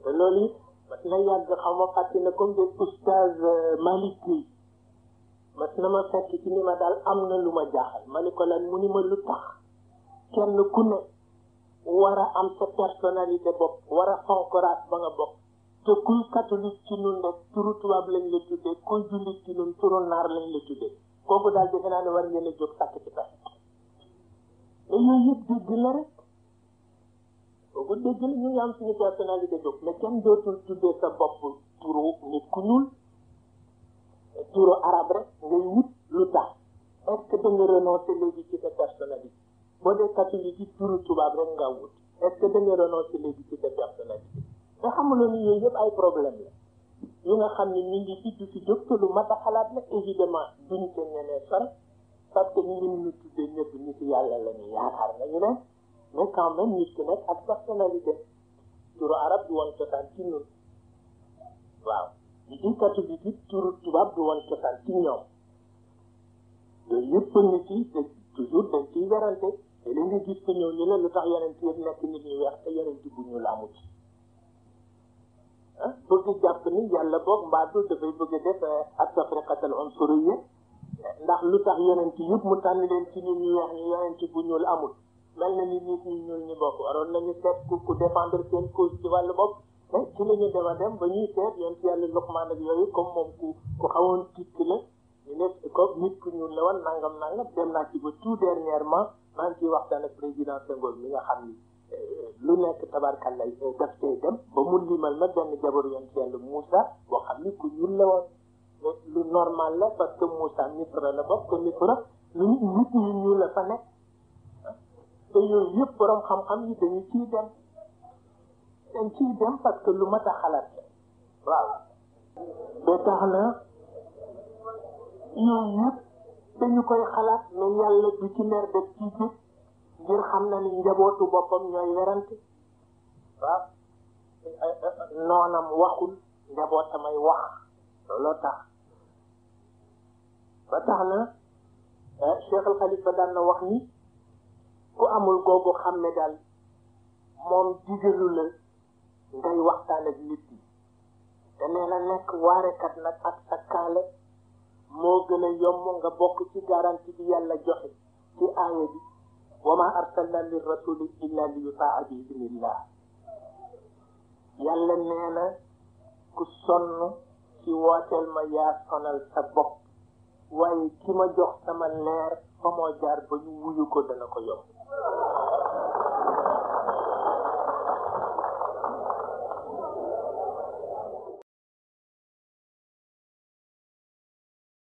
te loolu it mas na yàgg xaw ma fàtte na comme des oustaz Malick Gueye mas na ma fekk ci ni ma daal am na lu ma jaaxal ma ni ko lan mu ni ma lu tax kenn ku ne war a am sa personnalité bopp war a fonk race ba nga bokk te kuy catholique ci nun rek turu tubaab lañ la tuddee kuy jullit ci nun turu naar lañ la tuddee kooku daal defe naa ne war ngeen a jóg sàkk ci pexe mais yooyu yëpp dégg la rek kooku dégg la ñu ngi am suñu personnalité bopp mais kenn dootul tuddee sa bopp turu nit ku ñuul turu arabe rek ngay wut lu tax est-ce que da nga renoncer léegi ci sa personnalité boo dee catholique yi turu tubaab rek nga wut est-ce que da nga renoncer léegi ci sa personnalité te xamuloo ni yooyu yëpp ay problème la yu nga xam ne ñu ngi fi du fi jóg te lu mat a xalaat la évidemment duñ ko ñemee sore parce que ñu ngi ñu tuddee ñëpp nit yàlla la ñu yaakaar nañu ne mais quand même nit ku nekk ak personnalité turu arab du woon cosaan ci ñun waaw ñi di catholique yi turu tubaab du woon cosaan ci ñoom yooyu yëpp ngi ci te toujours dañ ciy werante te li nga gis ko ñëw ñu ne lu tax yonent yëpp nekk nit ñu weex te yonent bu ñu la amu ci bëgg jàpp ni yàlla boog mbaadu dafay bëgg a def ak tafriqatal unsuriyya ndax lu tax yonent yëpp mu tànn leen ci nit ñu weex ñu yonent bu ñuul amul mel na ni nit ñu ñuul ñi bokk waroon nañu seet ku défendre seen cause ci wàllu bopp mais ci la ñu dem ba ñuy seet yonent yàlla Luqmaan ak yooyu comme moom ku xawoon tikk la ñu nekk ko nit ku ñuul la woon nangam dem naa ci ba tout dernièrement maa ngi ciy waxtaan ak président Senghor mi nga xam ni lu nekk tabarkalla daf cay dem ba mu limal ma benn jabaru yonent yàlla Moussa boo xam ni ku ñuul la woon lu normal la parce que Moussa Misra la bokk te Misra nit ñu ñuul la fa nekk te yooyu yëpp borom xam-xam yi dañ ciy dem parce que lu mat a xalaat la waaw ba tax na yooyu yëpp dañu koy xalaat mais yàlla du ci mer def ci jëpp ngir xam na ni njabootu boppam ñooy werante waaw noonam waxul njabootamay wax looloo tax ba tax na Cheikh Al Khalifa daan na wax ni ku amul googu xam ne daal moom digalu la ngay waxtaan ak nit yi te nee na nekk waarekat nag ak sa kaala moo gën a yomb nga bokk ci garantie bi yàlla joxe ci aaya bi wa ma arsalna min rasulin illa li yutaa bi idnillah yàlla nee na ku sonn ci wooteel ma yaa sonal sa bopp waaye ki ma jox sama leer fa moo jaar ba ñu wuyu ko dana ko yomb